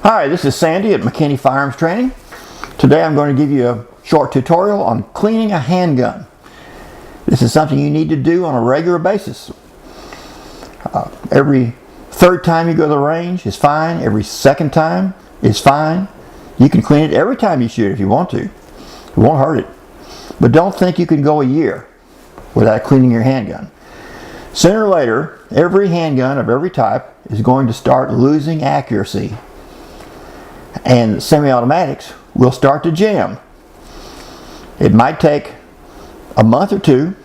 Hi, this is Sandy at McKinney Firearms Training. Today I'm going to give you a short tutorial on cleaning a handgun. This is something you need to do on a regular basis. Every third time you go to the range is fine. Every second time is fine. You can clean it every time you shoot if you want to. It won't hurt it. But don't think you can go a year without cleaning your handgun. Sooner or later, every handgun of every type is going to start losing accuracy. And semi-automatics will start to jam. It might take a month or two.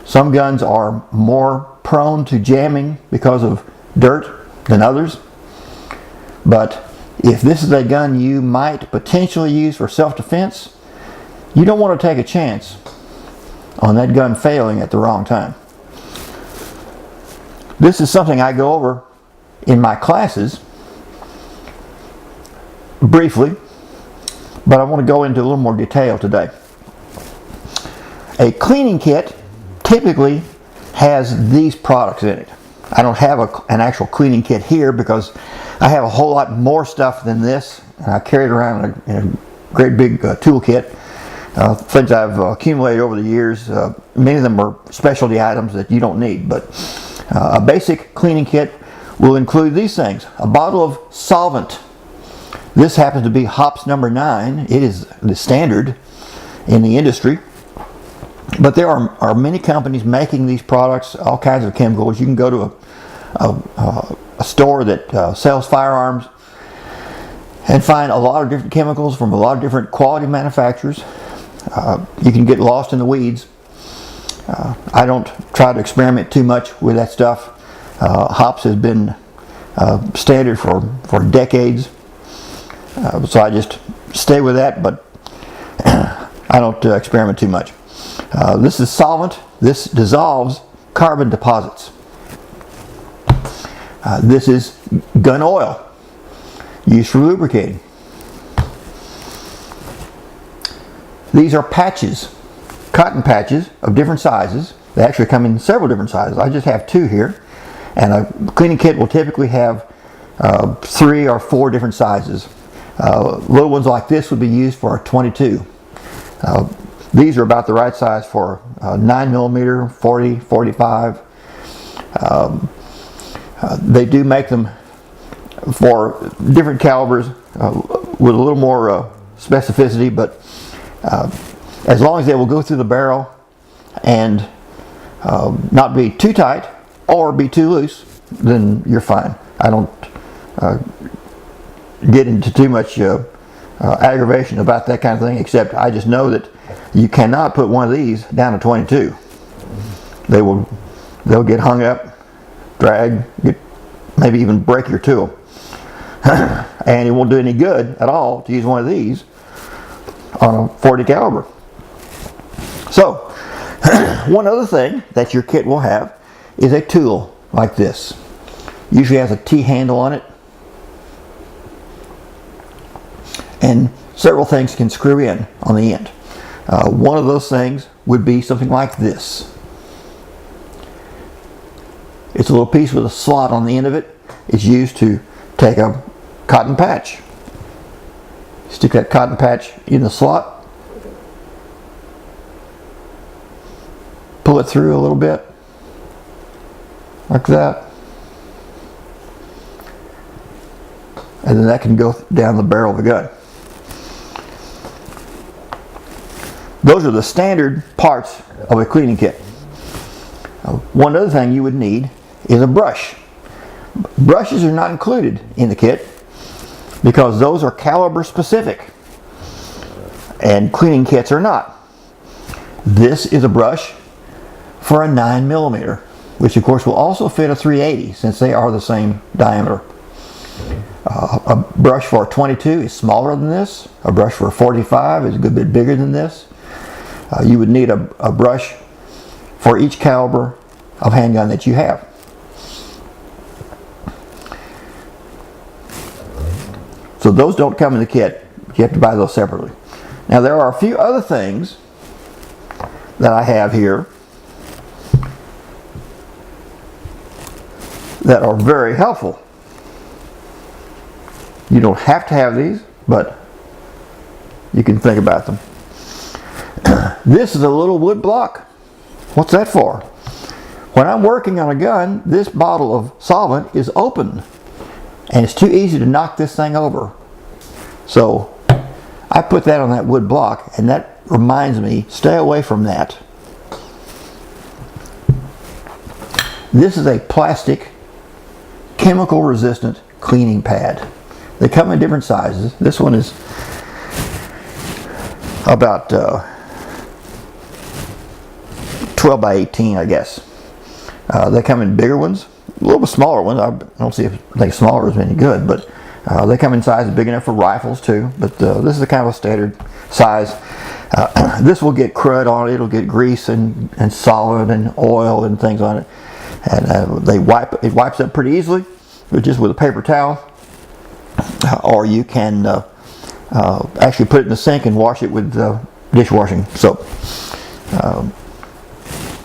Some guns are more prone to jamming because of dirt than others. But if this is a gun you might potentially use for self-defense, you don't want to take a chance on that gun failing at the wrong time. This is something I go over in my classes briefly, but I want to go into a little more detail today. A cleaning kit typically has these products in it. I don't have an actual cleaning kit here because I have a whole lot more stuff than this, and I carry it around in a great big toolkit. Things I've accumulated over the years. Many of them are specialty items that you don't need, but a basic cleaning kit will include these things: a bottle of solvent. This happens to be hops number 9. It is the standard in the industry. But there are many companies making these products, all kinds of chemicals. You can go to a store that sells firearms and find a lot of different chemicals from a lot of different quality manufacturers. You can get lost in the weeds. I don't try to experiment too much with that stuff. Hops has been standard for decades. So I just stay with that, but I don't experiment too much. This is solvent. This dissolves carbon deposits. This is gun oil used for lubricating. These are patches, cotton patches of different sizes. They actually come in several different sizes. I just have 2 here, and a cleaning kit will typically have 3 or 4 different sizes. Little ones like this would be used for a 22. These are about the right size for 9mm, 40, 45. They do make them for different calibers with a little more specificity, but as long as they will go through the barrel and not be too tight or be too loose, then you're fine. I don't get into too much aggravation about that kind of thing, except I just know that you cannot put one of these down a 22. They'll get hung up, drag, maybe even break your tool. And it won't do any good at all to use one of these on a 40 caliber. So one other thing that your kit will have is a tool like this. Usually has a T-handle on it, and several things can screw in on the end. One of those things would be something like this. It's a little piece with a slot on the end of it. It's used to take a cotton patch. Stick that cotton patch in the slot. Pull it through a little bit, like that. And then that can go down the barrel of the gun. Those are the standard parts of a cleaning kit. One other thing you would need is a brush. Brushes are not included in the kit because those are caliber specific, and cleaning kits are not. This is a brush for a 9mm, which of course will also fit a 380 since they are the same diameter. A brush for a 22 is smaller than this. A brush for a 45 is a good bit bigger than this. You would need a brush for each caliber of handgun that you have. So those don't come in the kit. You have to buy those separately. Now there are a few other things that I have here that are very helpful. You don't have to have these, but you can think about them. This is a little wood block. What's that for? When I'm working on a gun, this bottle of solvent is open, and it's too easy to knock this thing over. So I put that on that wood block, and that reminds me, stay away from that. This is a plastic, chemical resistant cleaning pad. They come in different sizes. This one is about 12 by 18, I guess. They come in bigger ones, a little bit smaller ones. I don't think smaller is any good, but they come in sizes big enough for rifles too. But this is a kind of a standard size. This will get crud on it. It'll get grease and solid and oil and things on it. And it wipes up pretty easily, just with a paper towel. Or you can actually put it in the sink and wash it with dishwashing soap.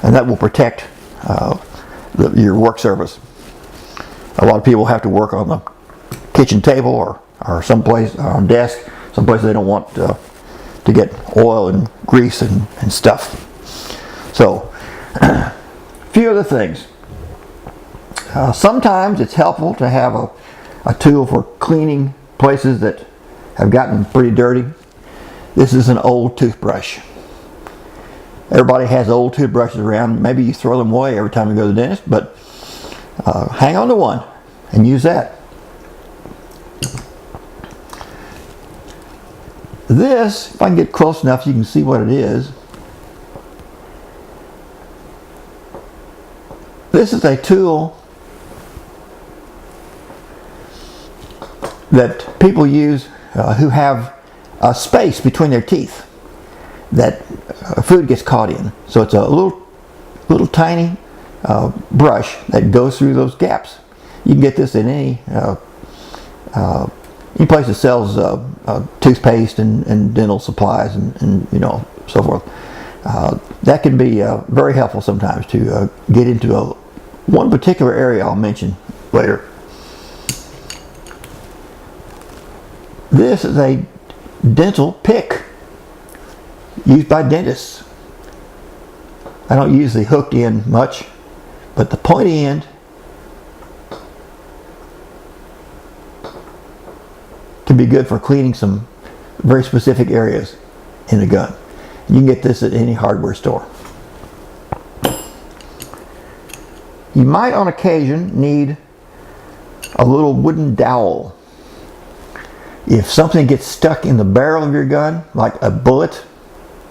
And that will protect your work surface. A lot of people have to work on the kitchen table or someplace on desk, someplace they don't want to get oil and grease and stuff. So, a few other things. Sometimes it's helpful to have a tool for cleaning places that have gotten pretty dirty. This is an old toothbrush. Everybody has old toothbrushes around. Maybe you throw them away every time you go to the dentist, but hang on to one and use that. This, if I can get close enough so you can see what it is. This is a tool that people use who have a space between their teeth that food gets caught in. So it's a little tiny brush that goes through those gaps. You can get this in any place that sells toothpaste and dental supplies and so forth. That can be very helpful sometimes to get into one particular area I'll mention later. This is a dental pick used by dentists. I don't use the hooked end much, but the pointy end can be good for cleaning some very specific areas in a gun. You can get this at any hardware store. You might on occasion need a little wooden dowel. If something gets stuck in the barrel of your gun, like a bullet,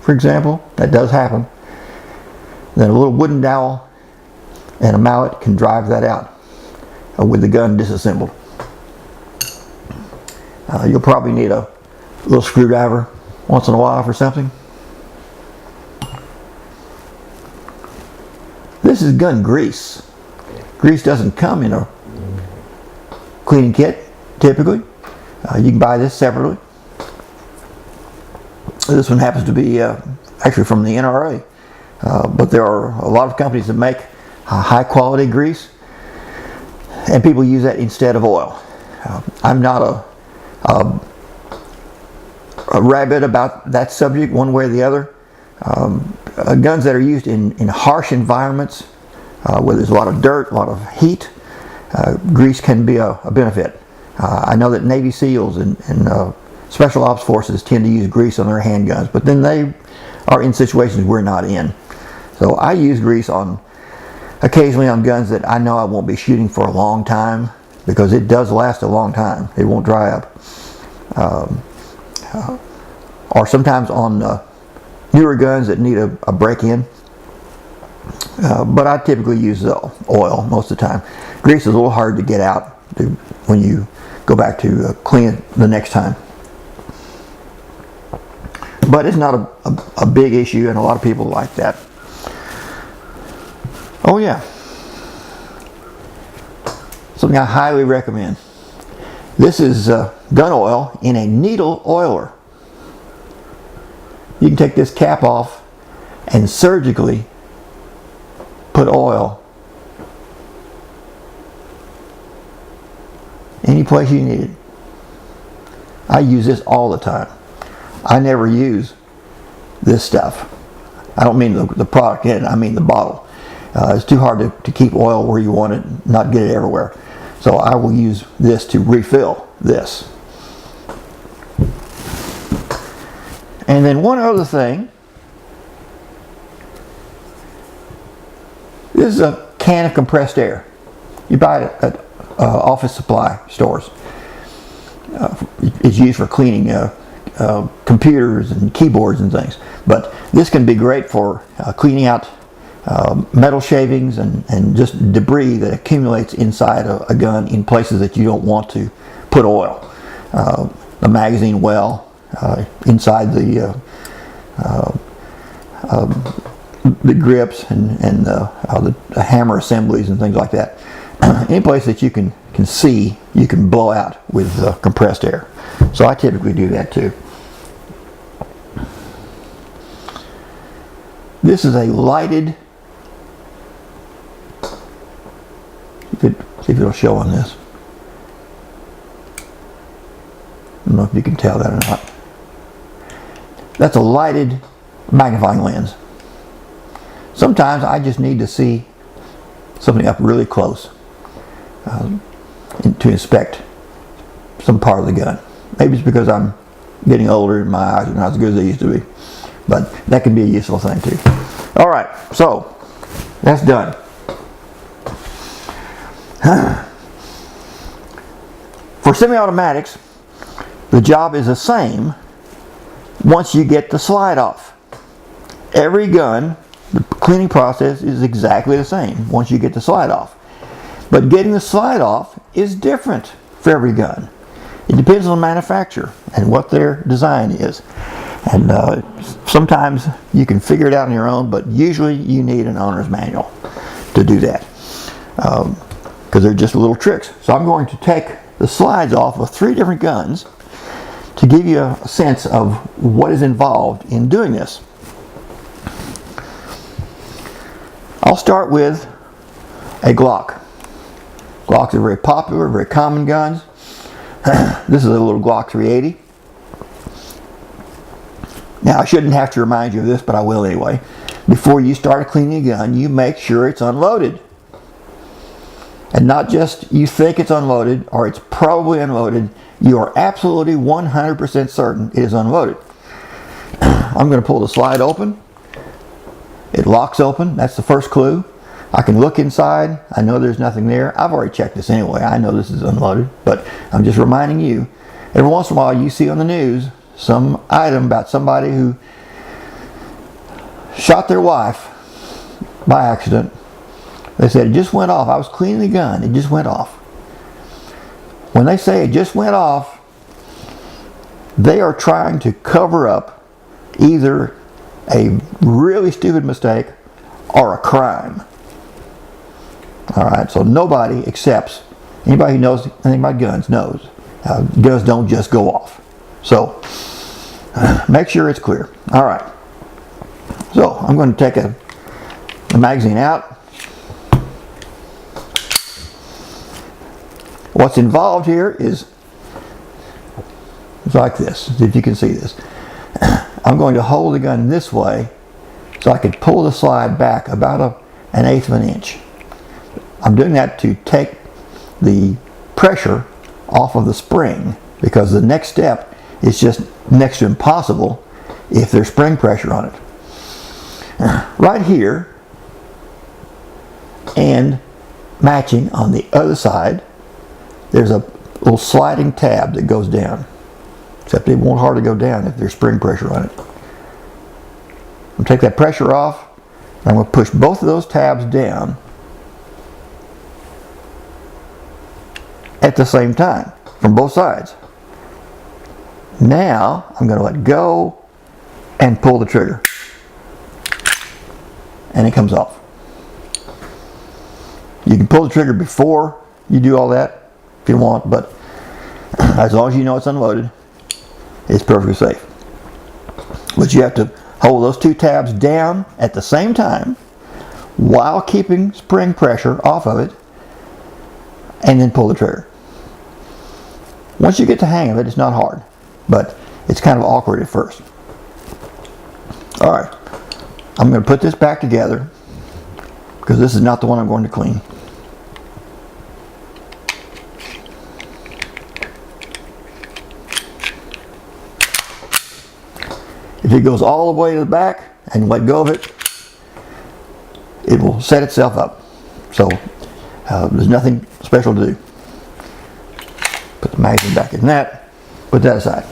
for example, that does happen, then a little wooden dowel and a mallet can drive that out with the gun disassembled. You'll probably need a little screwdriver once in a while for something. This is gun grease. Grease doesn't come in a cleaning kit, typically. You can buy this separately. This one happens to be actually from the NRA. But there are a lot of companies that make high quality grease, and people use that instead of oil. I'm not a rabid about that subject one way or the other. Guns that are used in harsh environments where there's a lot of dirt, a lot of heat, grease can be a benefit. I know that Navy SEALs and Special Ops Forces tend to use grease on their handguns, but then they are in situations we're not in. So I use grease occasionally on guns that I know I won't be shooting for a long time, because it does last a long time. It won't dry up. Or sometimes on newer guns that need a break-in. But I typically use oil most of the time. Grease is a little hard to get out when you go back to clean it the next time. But it's not a big issue, and a lot of people like that. Oh yeah. Something I highly recommend. This is gun oil in a needle oiler. You can take this cap off and surgically put oil any place you need it. I use this all the time. I never use this stuff. I don't mean the product in it, I mean the bottle. It's too hard to keep oil where you want it, not get it everywhere. So I will use this to refill this. And then one other thing. This is a can of compressed air. You buy it at office supply stores. It's used for cleaning computers and keyboards and things. But this can be great for cleaning out metal shavings and just debris that accumulates inside a gun in places that you don't want to put oil. The magazine well, inside the grips and the hammer assemblies and things like that. Any place that you can see, you can blow out with compressed air. So I typically do that too. This is a lighted, see if it'll show on this. I don't know if you can tell that or not. That's a lighted magnifying lens. Sometimes I just need to see something up really close to inspect some part of the gun. Maybe it's because I'm getting older and my eyes are not as good as they used to be. But that can be a useful thing too. Alright, so that's done. For semi-automatics, the job is the same once you get the slide off. Every gun, the cleaning process is exactly the same once you get the slide off. But getting the slide off is different for every gun. It depends on the manufacturer and what their design is. And sometimes you can figure it out on your own, but usually you need an owner's manual to do that. Because they're just little tricks. So I'm going to take the slides off of 3 different guns to give you a sense of what is involved in doing this. I'll start with a Glock. Glocks are very popular, very common guns. This is a little Glock 380. Now I shouldn't have to remind you of this, but I will anyway. Before you start cleaning a gun, you make sure it's unloaded. And not just you think it's unloaded or it's probably unloaded, you are absolutely 100% certain it is unloaded. I'm going to pull the slide open. It locks open, that's the first clue. I can look inside, I know there's nothing there. I've already checked this anyway, I know this is unloaded, but I'm just reminding you. Every once in a while you see on the news some item about somebody who shot their wife by accident. They said it just went off. I was cleaning the gun, it just went off. When they say it just went off, they are trying to cover up either a really stupid mistake or a crime. Alright, so nobody accepts, anybody who knows anything about guns knows, guns don't just go off. So, make sure it's clear. Alright, so I'm going to take the magazine out. What's involved here is like this, if you can see this. I'm going to hold the gun this way so I can pull the slide back about 1/8 of an inch. I'm doing that to take the pressure off of the spring, because the next step is just next to impossible if there's spring pressure on it. Right here, and matching on the other side, there's a little sliding tab that goes down. Except it won't hardly go down if there's spring pressure on it. I'm going to take that pressure off, and I'm going to push both of those tabs down at the same time from both sides. Now I'm going to let go and pull the trigger, and it comes off. You can pull the trigger before you do all that if you want, but as long as you know it's unloaded, it's perfectly safe. But you have to hold those 2 tabs down at the same time while keeping spring pressure off of it, and then pull the trigger. Once you get the hang of it, it's not hard. but it's kind of awkward at first. All right, I'm going to put this back together because this is not the one I'm going to clean. If it goes all the way to the back and let go of it, it will set itself up. So there's nothing special to do. Put the magazine back in that, put that aside.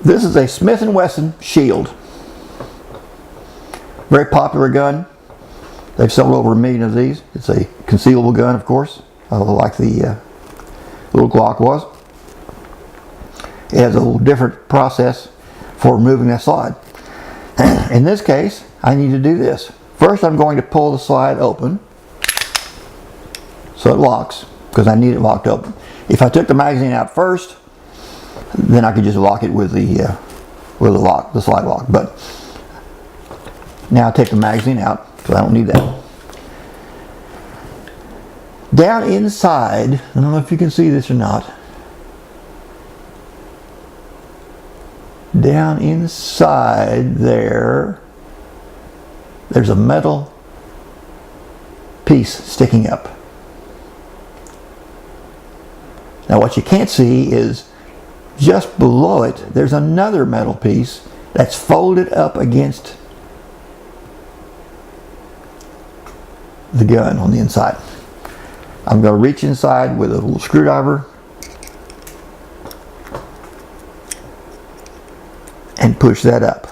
This is a Smith & Wesson Shield. Very popular gun. They've sold over 1 million of these. It's a concealable gun, of course, like the little Glock was. It has a little different process for removing that slide. In this case, I need to do this. First, I'm going to pull the slide open so it locks, because I need it locked open. If I took the magazine out first, then I could just lock it with the slide lock. But now I take the magazine out, so I don't need that. Down inside, I don't know if you can see this or not. Down inside there's a metal piece sticking up. Now what you can't see is just below it, there's another metal piece that's folded up against the gun on the inside. I'm going to reach inside with a little screwdriver and push that up.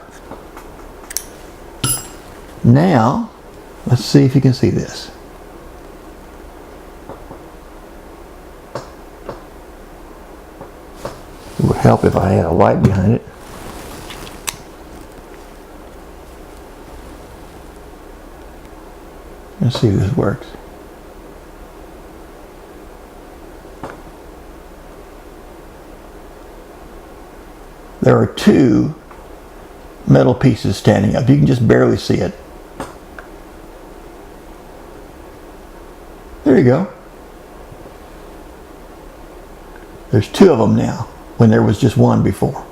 Now, let's see if you can see this. It would help if I had a light behind it. Let's see if this works. There are two metal pieces standing up. You can just barely see it. There you go. There's two of them now, when there was just one before.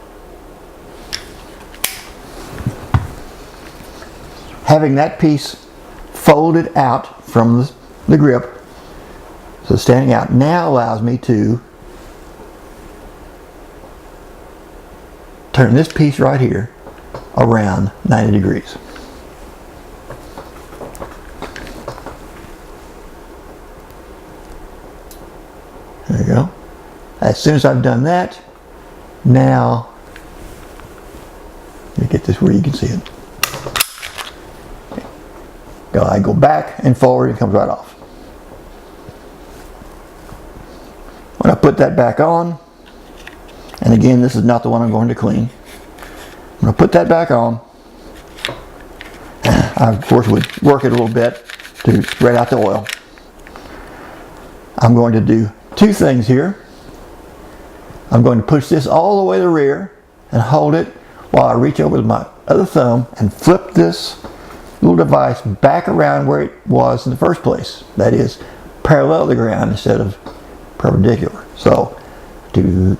Having that piece folded out from the grip, so standing out, now allows me to turn this piece right here around 90 degrees. There you go. As soon as I've done that, now let me get this where you can see it. I go back and forward, it comes right off. When I put that back on, and again, this is not the one I'm going to clean. I'm going to put that back on. I, of course, would work it a little bit to spread out the oil. I'm going to do two things here. I'm going to push this all the way to the rear and hold it while I reach over with my other thumb and flip this little device back around where it was in the first place. That is, parallel to the ground instead of perpendicular. So, do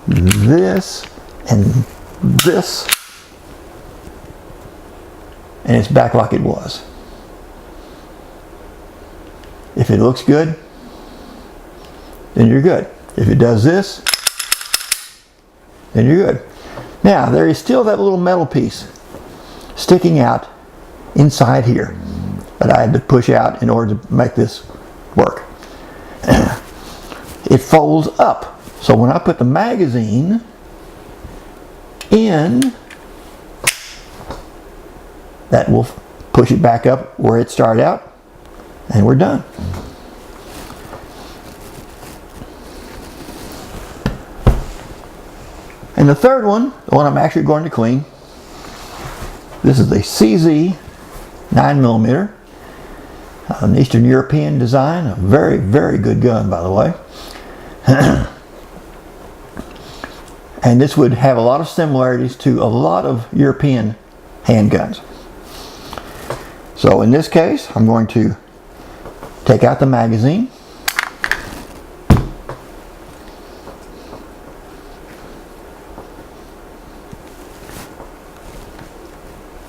this and this, and it's back like it was. If it looks good, then you're good. If it does this, then you're good. Now, there is still that little metal piece sticking out inside here that I had to push out in order to make this work. It folds up. So when I put the magazine in, that will push it back up where it started out, and we're done. And the third one, the one I'm actually going to clean, this is a CZ 9mm, an Eastern European design, a very, very good gun, by the way. And this would have a lot of similarities to a lot of European handguns. So in this case, I'm going to take out the magazine.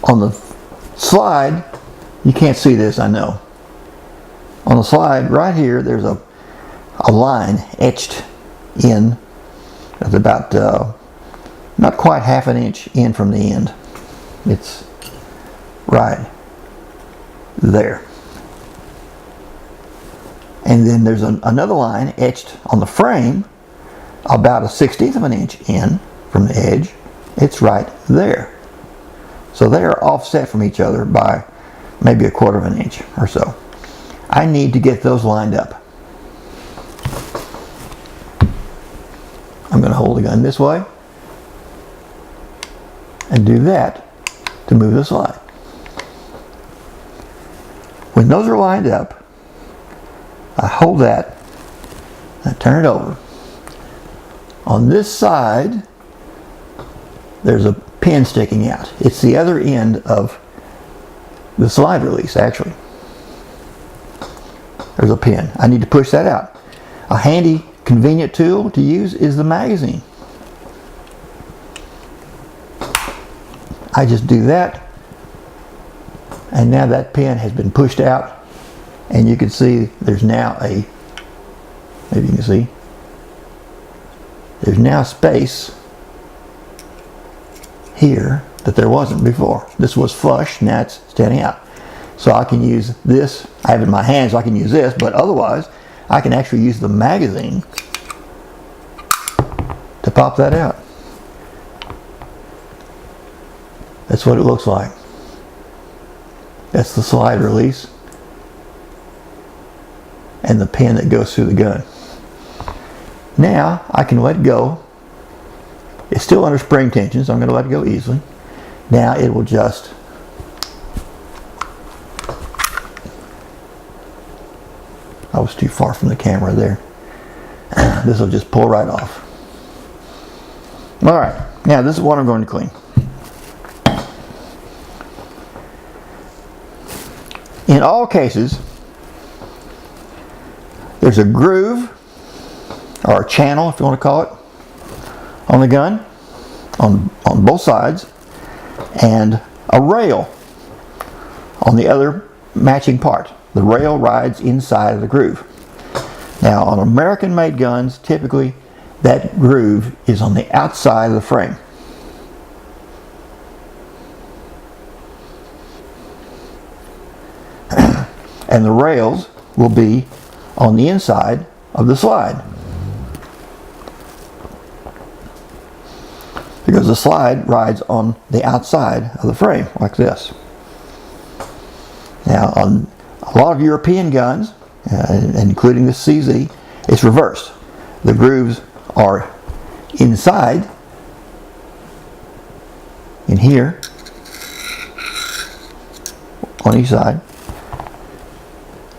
On the slide, you can't see this, I know. On the slide right here, there's a line etched in. It's about not quite half an inch in from the end. It's right there. And then there's another line etched on the frame about 1/16 of an inch in from the edge. It's right there. So they are offset from each other by maybe 1/4 of an inch or so. I need to get those lined up. I'm going to hold the gun this way and do that to move the slide. When those are lined up, I hold that and turn it over. On this side, there's a pin sticking out. It's the other end of the slide release, actually. There's a pin. I need to push that out. A handy, convenient tool to use is the magazine. I just do that, and now that pin has been pushed out, and you can see there's now maybe you can see, there's now space here that there wasn't before. This was flush, now it's standing out. So I can use this, I have it in my hand so I can use this, but otherwise I can actually use the magazine to pop that out. That's what it looks like. That's the slide release and the pin that goes through the gun. Now I can let go. It's still under spring tension, so I'm going to let it go easily. Now it will just I was too far from the camera there. This will just pull right off. Alright, now this is what I'm going to clean. In all cases, there's a groove, or a channel if you want to call it, on the gun, on both sides, and a rail on the other matching part. The rail rides inside of the groove. Now on American made guns, typically that groove is on the outside of the frame. And the rails will be on the inside of the slide. Because the slide rides on the outside of the frame, like this. Now on a lot of European guns, including the CZ, it's reversed. The grooves are inside, in here, on each side,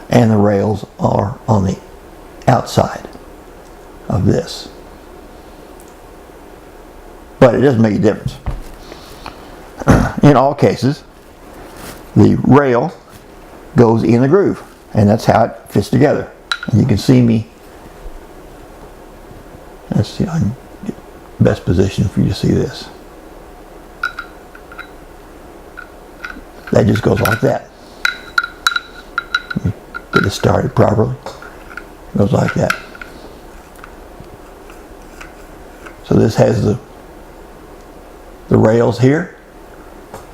and the rails are on the outside of this. But it doesn't make a difference. In all cases, the rail goes in the groove, and that's how it fits together. And you can see me. Let's see, I'm in best position for you to see this. That just goes like that. Let me get it started properly. It goes like that. So this has the rails here,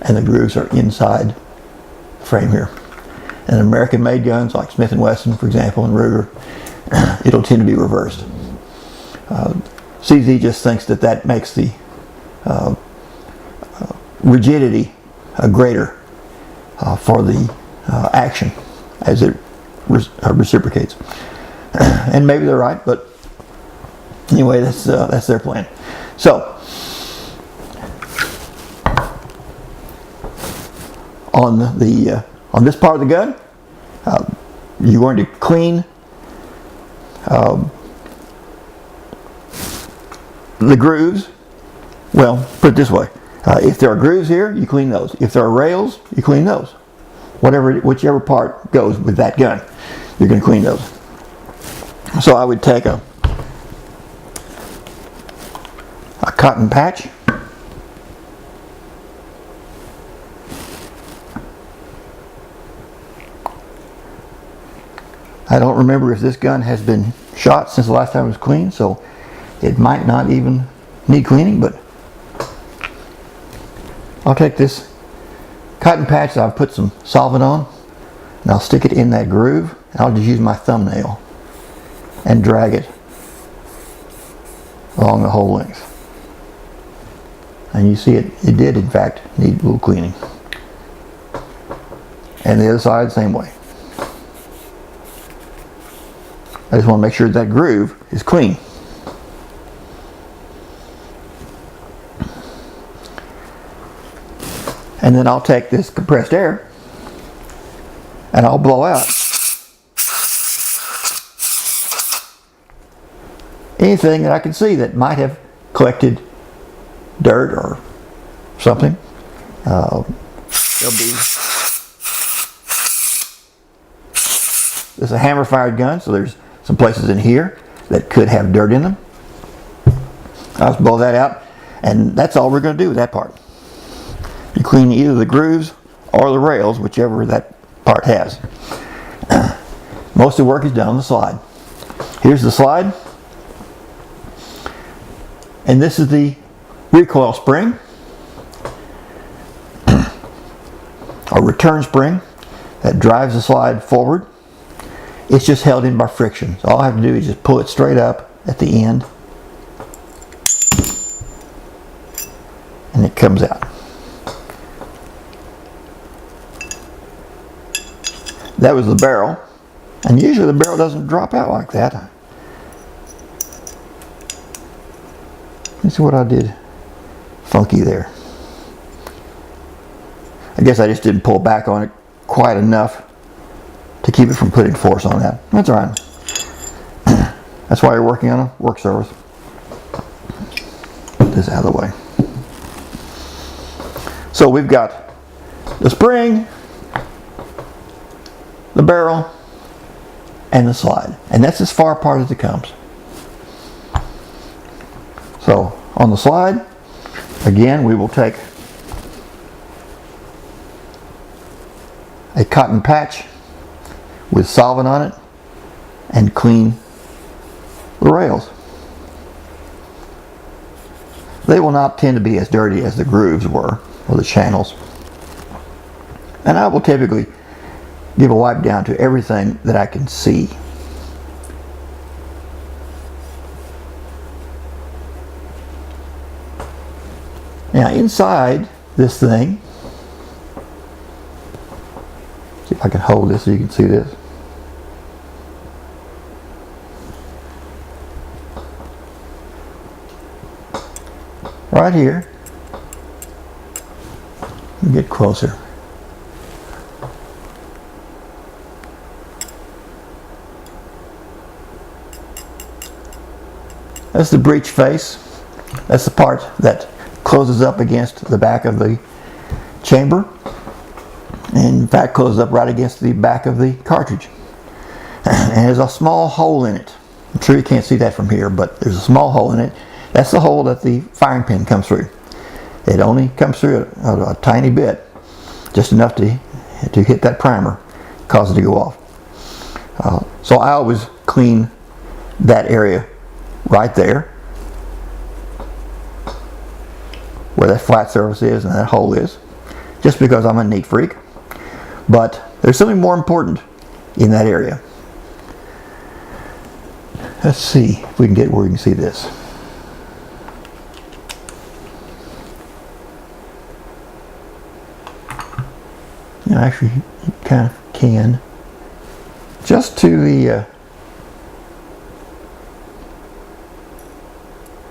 and the grooves are inside the frame here. And American made guns like Smith & Wesson, for example, and Ruger, it'll tend to be reversed. CZ just thinks that makes the rigidity greater for the action as it reciprocates. And maybe they're right, but anyway, that's their plan. So on this part of the gun, you're going to clean the grooves. Well, put it this way. If there are grooves here, you clean those. If there are rails, you clean those. whichever part goes with that gun, you're going to clean those. So I would take a cotton patch, I don't remember if this gun has been shot since the last time it was cleaned, so it might not even need cleaning, but I'll take this cotton patch that I've put some solvent on, and I'll stick it in that groove, and I'll just use my thumbnail and drag it along the whole length. And you see it did in fact need a little cleaning. And the other side, same way. I just want to make sure that groove is clean. And then I'll take this compressed air and I'll blow out anything that I can see that might have collected dirt or something. There'll be, this is a hammer fired gun, so there's some places in here that could have dirt in them. I'll just blow that out, and that's all we're going to do with that part. You clean either the grooves or the rails, whichever that part has. Most of the work is done on the slide. Here's the slide, and this is the recoil spring, or return spring, that drives the slide forward. It's just held in by friction. So all I have to do is just pull it straight up at the end, and it comes out. That was the barrel, and usually the barrel doesn't drop out like that. Let's see what I did funky there. I guess I just didn't pull back on it quite enough to keep it from putting force on that. That's all right. That's why you're working on a work surface. Put this out of the way. So we've got the spring, the barrel, and the slide. And that's as far apart as it comes. So on the slide, again, we will take a cotton patch with solvent on it and clean the rails. They will not tend to be as dirty as the grooves were, or the channels. And I will typically give a wipe down to everything that I can see. Now inside this thing, see if I can hold this so you can see this. Right here, let me get closer. That's the breech face. That's the part that closes up against the back of the chamber, and in fact closes up right against the back of the cartridge. And there's a small hole in it. I'm sure you can't see that from here, but there's a small hole in it. That's the hole that the firing pin comes through. It only comes through a tiny bit, just enough to hit that primer, cause it to go off. So I always clean that area right there, where that flat surface is and that hole is, just because I'm a neat freak. But there's something more important in that area. Let's see if we can get where we can see this. Yeah, actually, you kind of can. Just to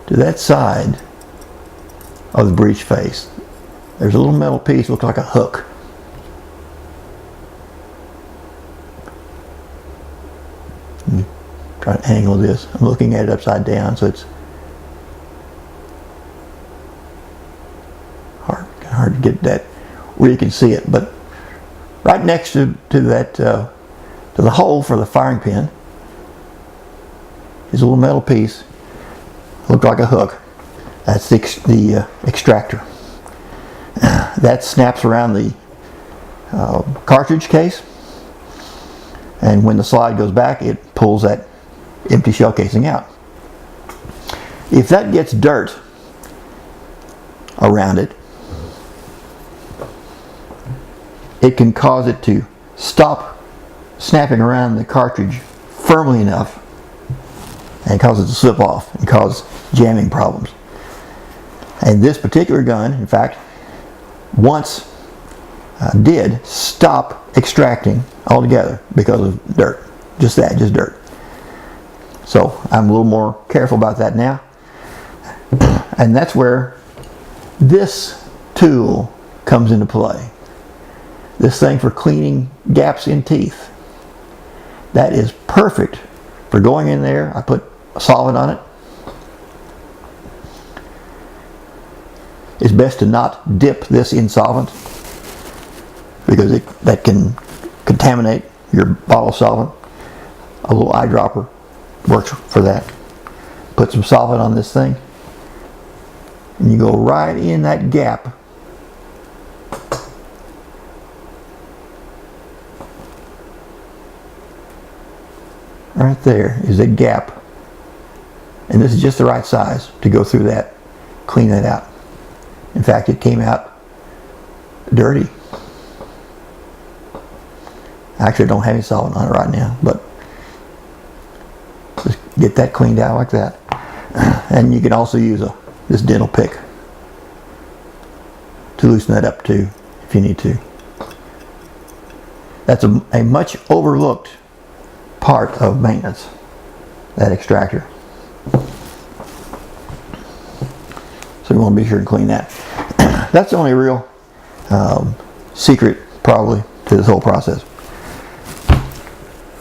that side of the breech face, there's a little metal piece, looks like a hook. Let me try to angle this. I'm looking at it upside down, so it's hard to get that where you can see it. But Right next to the hole for the firing pin is a little metal piece, looked like a hook. That's the extractor. That snaps around the cartridge case, and when the slide goes back, it pulls that empty shell casing out. If that gets dirt around it, it can cause it to stop snapping around the cartridge firmly enough and cause it to slip off and cause jamming problems. And this particular gun, in fact, once did stop extracting altogether because of dirt. Just dirt. So I'm a little more careful about that now. And that's where this tool comes into play. This thing for cleaning gaps in teeth. That is perfect for going in there. I put a solvent on it. It's best to not dip this in solvent because that can contaminate your bottle of solvent. A little eyedropper works for that. Put some solvent on this thing and you go right in that gap. Right there is a gap, and this is just the right size to go through that, clean that out. In fact, it came out dirty. Actually, I don't have any solvent on it right now, but just get that cleaned out like that. And you can also use this dental pick to loosen that up too, if you need to. That's a much overlooked part of maintenance, that extractor. So you want to be sure to clean that. That's the only real secret, probably, to this whole process.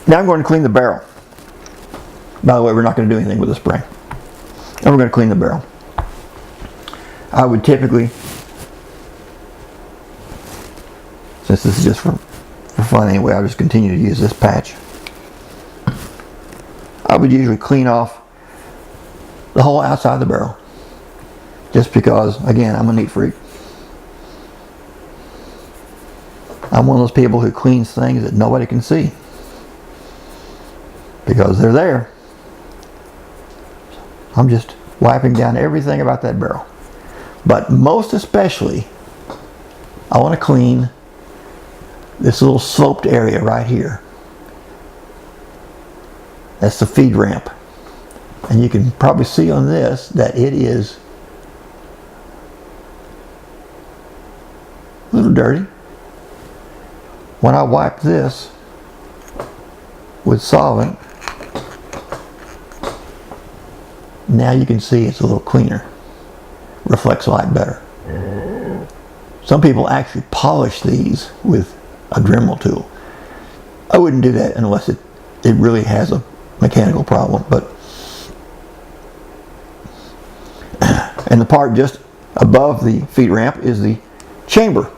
Now I'm going to clean the barrel. By the way, we're not going to do anything with the spring. Now we're going to clean the barrel. I would typically, since this is just for fun anyway, I'll just continue to use this patch. I would usually clean off the whole outside of the barrel, just because, again, I'm a neat freak. I'm one of those people who cleans things that nobody can see because they're there. I'm just wiping down everything about that barrel. But most especially, I want to clean this little sloped area right here. That's the feed ramp. And you can probably see on this that it is a little dirty. When I wipe this with solvent, now you can see it's a little cleaner. Reflects light better. Some people actually polish these with a Dremel tool. I wouldn't do that unless it really has a mechanical problem, but and the part just above the feed ramp is the chamber,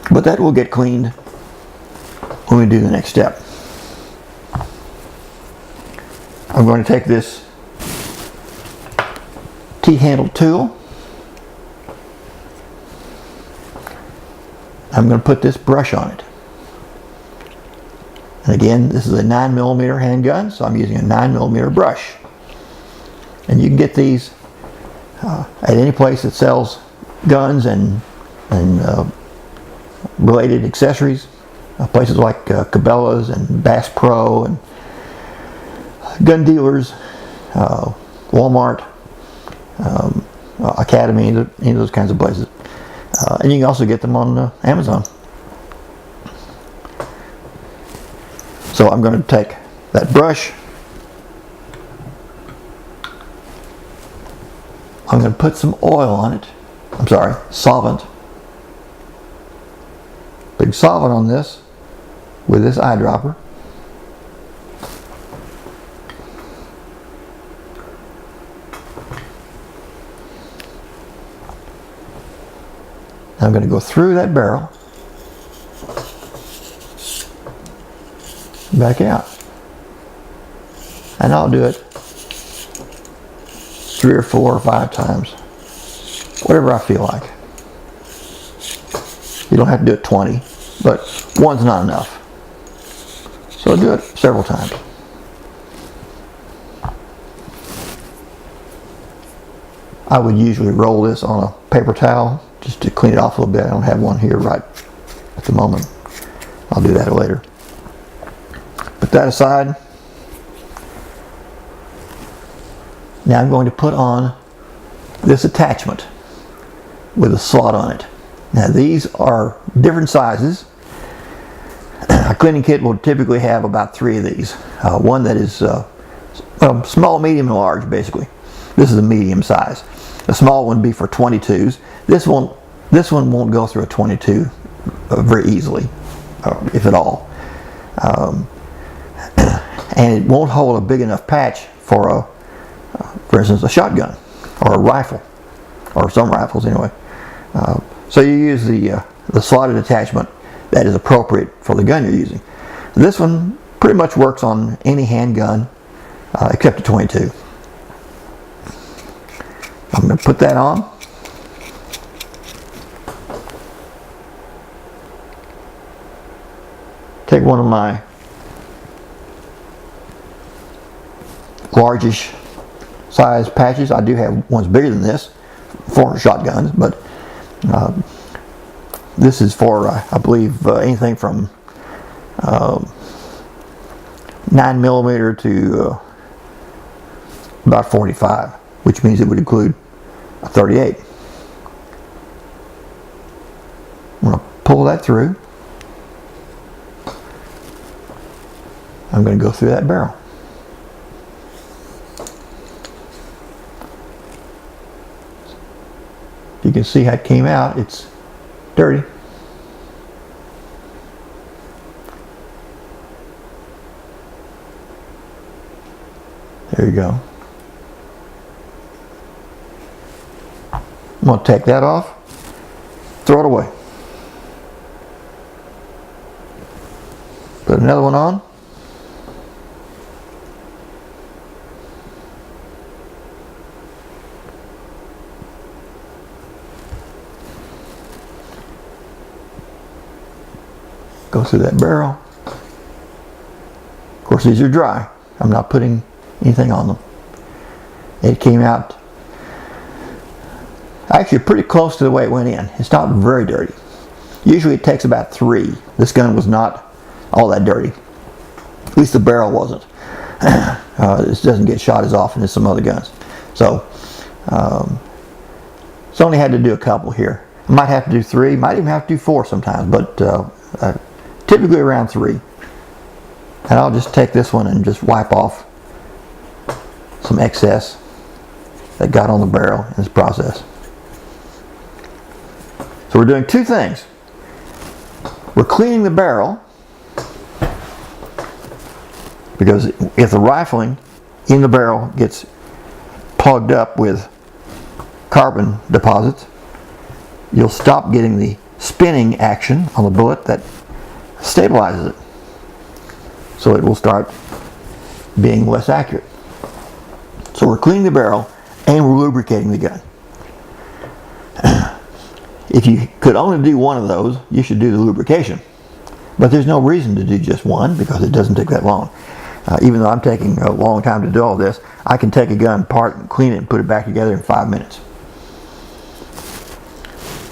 but that will get cleaned when we do the next step. I'm going to take this T-handled tool. I'm going to put this brush on it. And again, this is a 9mm handgun, so I'm using a 9mm brush. And you can get these at any place that sells guns and related accessories. Places like Cabela's and Bass Pro and gun dealers, Walmart, Academy, any of those kinds of places. And you can also get them on Amazon. So I'm going to take that brush. I'm going to put some oil on it. I'm sorry, solvent. Big solvent on this with this eyedropper. I'm going to go through that barrel back out. And I'll do it 3 or 4 or 5 times, whatever I feel like. You don't have to do it 20, but one's not enough. So do it several times. I would usually roll this on a paper towel just to clean it off a little bit. I don't have one here right at the moment. I'll do that later. Put that aside. Now I'm going to put on this attachment with a slot on it. Now these are different sizes. A cleaning kit will typically have about 3 of these. One that is small, medium, and large basically. This is a medium size. The small one would be for 22s. This one won't go through a 22 very easily, if at all. And it won't hold a big enough patch for instance, a shotgun or a rifle, or some rifles anyway. So you use the slotted attachment that is appropriate for the gun you're using. This one pretty much works on any handgun except a 22. I'm going to put that on. Take one of my largish size patches. I do have ones bigger than this for shotguns, but this is for I believe anything from 9mm to about 45, which means it would include a 38. I'm going to pull that through. I'm going to go through that barrel. You can see how it came out. It's dirty. There you go. I'm going to take that off, throw it away. Put another one on. Go through that barrel. Of course, these are dry. I'm not putting anything on them. It came out actually pretty close to the way it went in. It's not very dirty. Usually it takes about 3. This gun was not all that dirty. At least the barrel wasn't. This doesn't get shot as often as some other guns. So, it's only had to do a couple here. I might have to do 3, might even have to do 4 sometimes, but typically around 3. And I'll just take this one and just wipe off some excess that got on the barrel in this process. So we're doing 2 things. We're cleaning the barrel, because if the rifling in the barrel gets plugged up with carbon deposits, you'll stop getting the spinning action on the bullet that stabilizes it. So it will start being less accurate. So we're cleaning the barrel and we're lubricating the gun. If you could only do one of those, you should do the lubrication. But there's no reason to do just one, because it doesn't take that long. Even though I'm taking a long time to do all this, I can take a gun apart and clean it and put it back together in 5 minutes.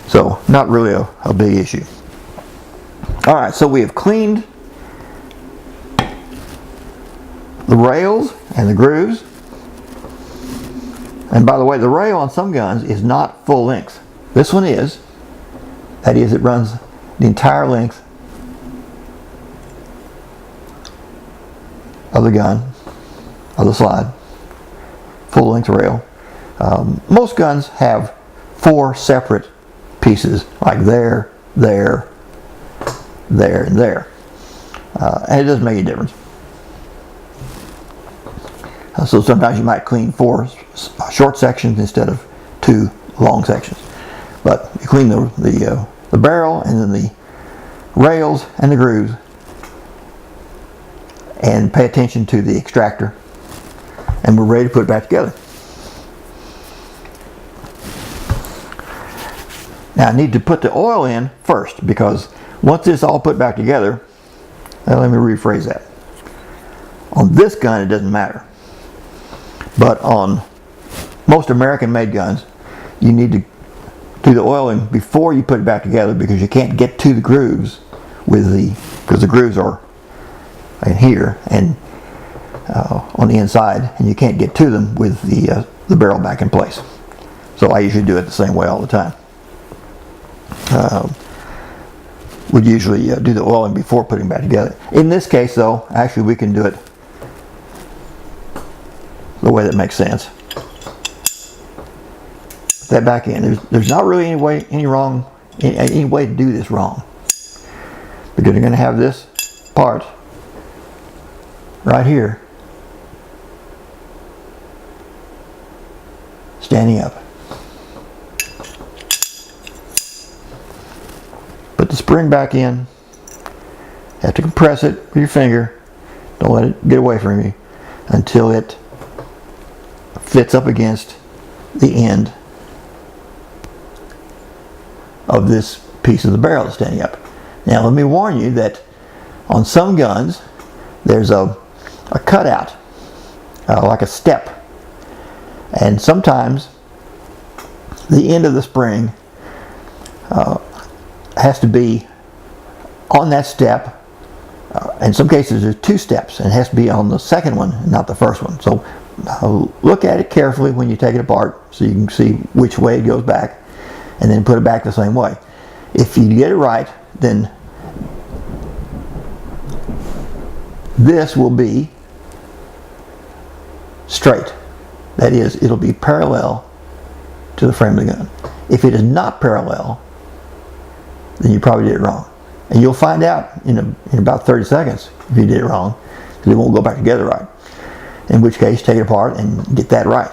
So, not really a big issue. Alright, so we have cleaned the rails and the grooves. And by the way, the rail on some guns is not full length. This one is. That is, it runs the entire length of the gun, of the slide. Full length rail. Most guns have 4 separate pieces, like there, there, there, and there. And it doesn't make any difference. So sometimes you might clean 4 short sections instead of 2 long sections. But you clean the barrel and then the rails and the grooves and pay attention to the extractor, and we're ready to put it back together. Now I need to put the oil in first, because once this is all put back together, let me rephrase that. On this gun it doesn't matter, but on most American made guns you need to do the oiling before you put it back together, because you can't get to the grooves because the grooves are in here and on the inside, and you can't get to them with the barrel back in place. So I usually do it the same way all the time. Would usually do the oiling before putting it back together. In this case though, actually we can do it the way that makes sense. Put that back in. There's not really any way to do this wrong, because you're going to have this part right here standing up. Put the spring back in. Have to compress it with your finger. Don't let it get away from you until it fits up against the end of this piece of the barrel that's standing up. Now let me warn you that on some guns there's a cutout, like a step, and sometimes the end of the spring has to be on that step. In some cases there's 2 steps, and it has to be on the second one, not the first one. So look at it carefully when you take it apart so you can see which way it goes back, and then put it back the same way. If you get it right, then this will be straight. That is, it'll be parallel to the frame of the gun. If it is not parallel, then you probably did it wrong. And you'll find out in about 30 seconds if you did it wrong, because it won't go back together right. In which case, take it apart and get that right.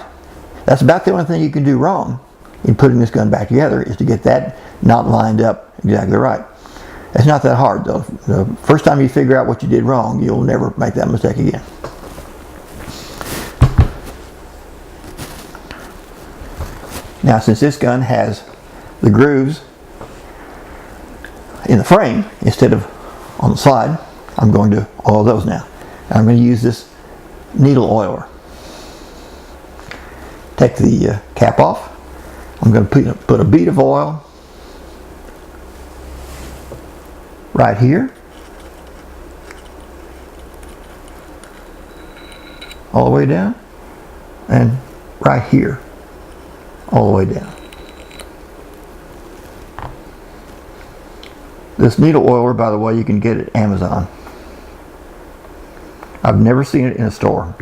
That's about the only thing you can do wrong in putting this gun back together, is to get that not lined up exactly right. It's not that hard though. The first time you figure out what you did wrong, you'll never make that mistake again. Now since this gun has the grooves in the frame instead of on the side, I'm going to oil those now. And I'm going to use this needle oiler. Take the cap off. I'm going to put a bead of oil right here, all the way down, and right here, all the way down. This needle oiler, by the way, you can get at Amazon. I've never seen it in a store.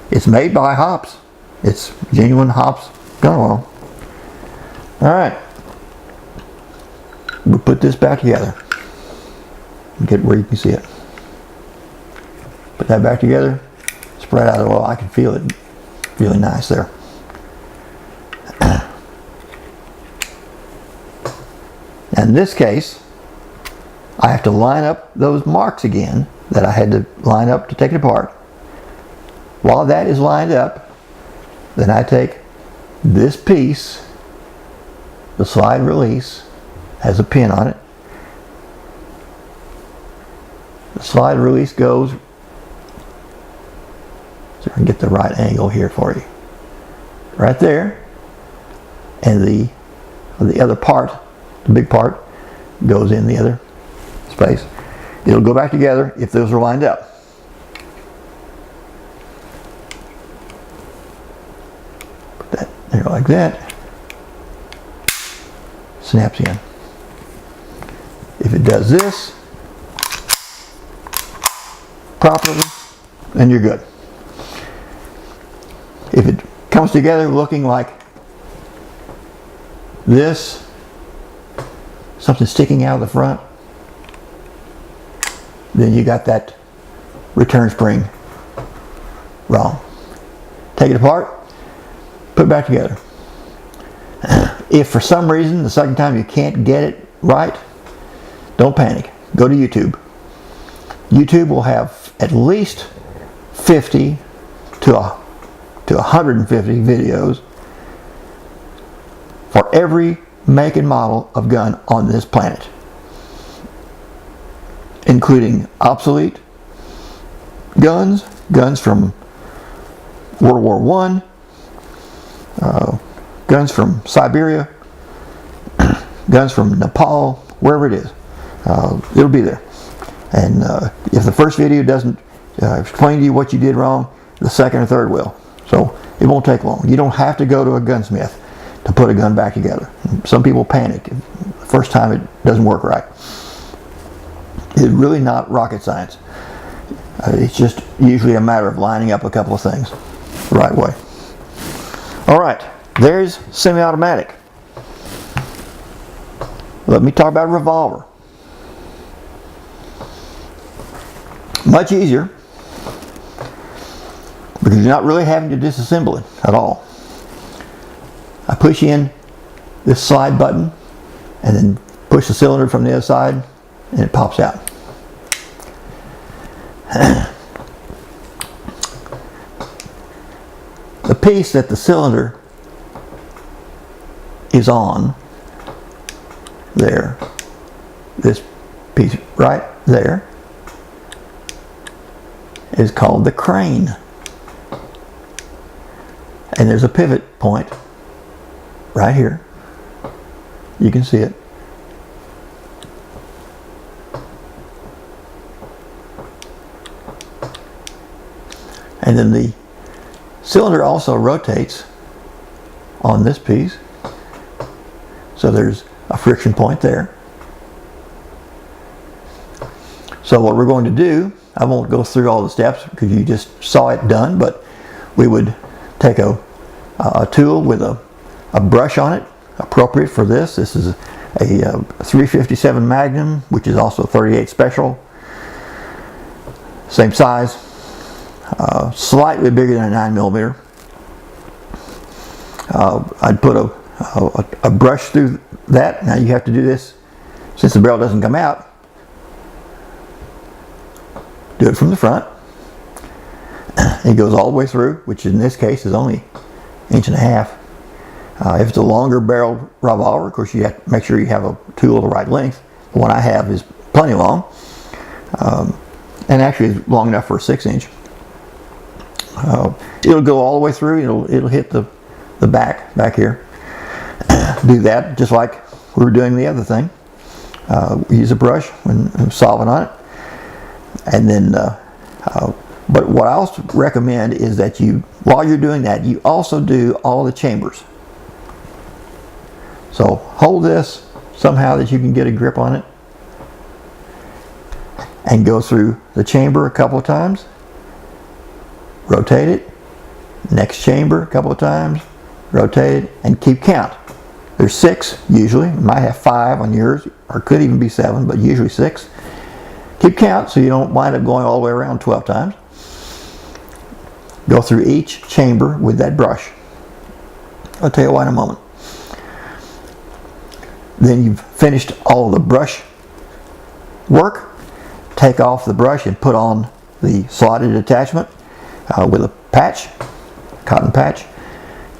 It's made by Hops. It's genuine Hops gun oil. Alright. We'll put this back together. Get where you can see it. Put that back together. Spread out the oil. I can feel it really nice there. In this case, I have to line up those marks again that I had to line up to take it apart. While that is lined up, then I take this piece, the slide release, has a pin on it. The slide release goes, so I can get the right angle here for you. Right there, and the other part, the big part, goes in the other space. It'll go back together if those are lined up. Put that there like that. Snaps in. If it does this properly, then you're good. If it comes together looking like this, something sticking out of the front, then you got that return spring wrong. Take it apart, put it back together. If for some reason the second time you can't get it right, don't panic. Go to YouTube YouTube will have at least 50 to 150 videos for every make and model of gun on this planet, including obsolete guns, guns from World War I, guns from Siberia, guns from Nepal, wherever it is. It'll be there. And if the first video doesn't explain to you what you did wrong, the second or third will. So it won't take long. You don't have to go to a gunsmith to put a gun back together. Some people panic the first time it doesn't work right. It's really not rocket science. It's just usually a matter of lining up a couple of things the right way. All right, there's semi-automatic. Let me talk about a revolver. Much easier because you're not really having to disassemble it at all. I push in this slide button and then push the cylinder from the other side and it pops out. The piece that the cylinder is on there, this piece right there, is called the crane. And there's a pivot point right here. You can see it. And then the cylinder also rotates on this piece. So there's a friction point there. So what we're going to do, I won't go through all the steps because you just saw it done, but we would take a tool with a brush on it, appropriate for this. This is a 357 Magnum, which is also 38 Special. Same size, slightly bigger than a 9mm. I'd put a brush through that. Now you have to do this since the barrel doesn't come out. Do it from the front. It goes all the way through, which in this case is only 1.5 inches. If it's a longer barreled revolver, of course you have to make sure you have a tool of the right length. The one I have is plenty long, and actually is long enough for a 6-inch. It'll go all the way through. It'll hit the back here. Do that just like we were doing the other thing. Use a brush and solvent on it. And then, but what I also recommend is that while you're doing that, you also do all the chambers. So hold this somehow that you can get a grip on it and go through the chamber a couple of times. Rotate it. Next chamber a couple of times. Rotate it and keep count. There's 6 usually. You might have 5 on yours, or could even be 7, but usually 6. Keep count so you don't wind up going all the way around 12 times. Go through each chamber with that brush. I'll tell you why in a moment. Then you've finished all the brush work. Take off the brush and put on the slotted attachment with a patch, cotton patch.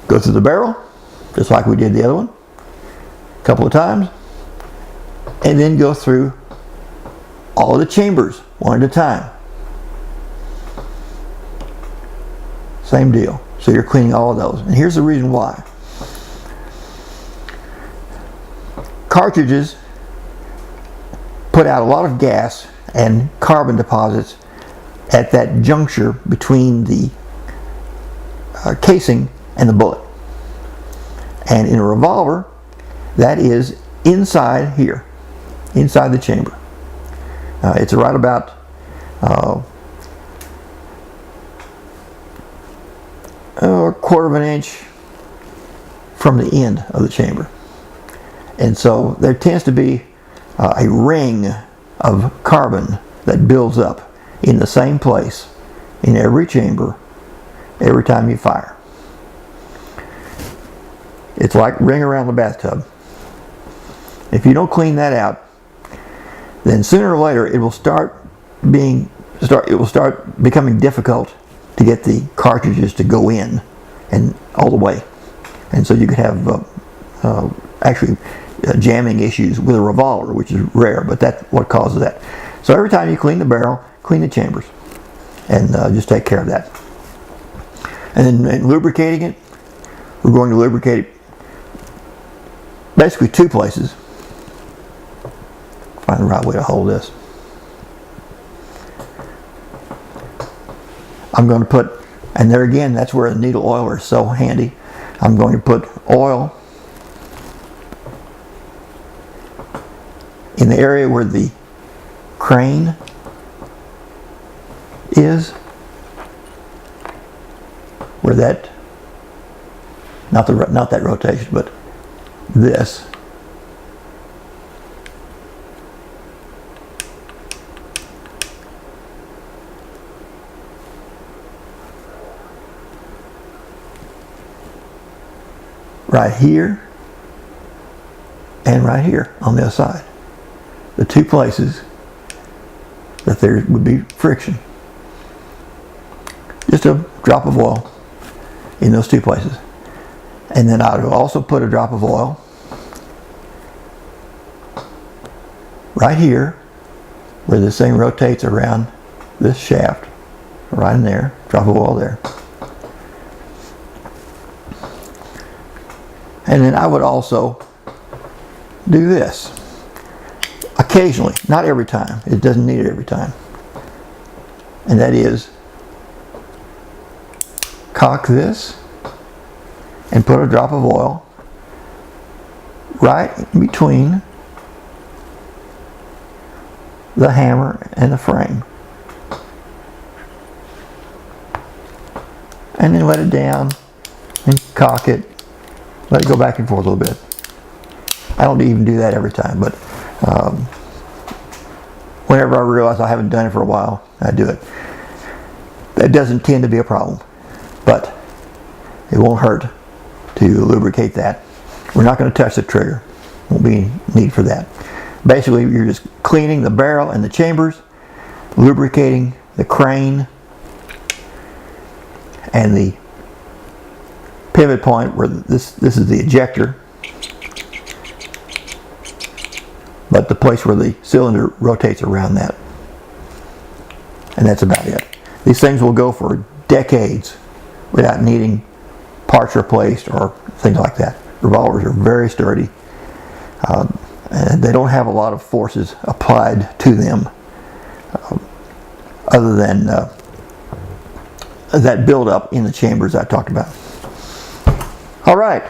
Go through the barrel, just like we did the other one, a couple of times. And then go through all of the chambers, one at a time. Same deal. So you're cleaning all of those. And here's the reason why. Cartridges put out a lot of gas and carbon deposits at that juncture between the casing and the bullet. And in a revolver, that is inside here, inside the chamber. It's right about a 1/4 inch from the end of the chamber. And so there tends to be a ring of carbon that builds up in the same place in every chamber every time you fire. It's like ring around the bathtub. If you don't clean that out, then sooner or later it will start it will start becoming difficult to get the cartridges to go in and all the way, and so you could have actually jamming issues with a revolver, which is rare, but that's what causes that. So every time you clean the barrel, clean the chambers, and just take care of that. And then lubricating it, we're going to lubricate it basically two places. Find the right way to hold this. I'm going to put, and there again, that's where the needle oiler is so handy. I'm going to put oil in the area where the crane is, where that, not that rotation, but this. Right here and right here on the other side. The two places that there would be friction. Just a drop of oil in those two places. And then I will also put a drop of oil right here where this thing rotates around this shaft. Right in there. Drop of oil there. And then I would also do this. Occasionally, not every time. It doesn't need it every time. And that is cock this and put a drop of oil right in between the hammer and the frame. And then let it down and cock it. Let it go back and forth a little bit. I don't even do that every time, but whenever I realize I haven't done it for a while, I do it. That doesn't tend to be a problem, but it won't hurt to lubricate that. We're not going to touch the trigger. Won't be any need for that. Basically, you're just cleaning the barrel and the chambers, lubricating the crane and the pivot point where this is the ejector, but the place where the cylinder rotates around that. And that's about it. These things will go for decades without needing parts replaced or things like that. Revolvers are very sturdy, and they don't have a lot of forces applied to them other than that buildup in the chambers I talked about. All right.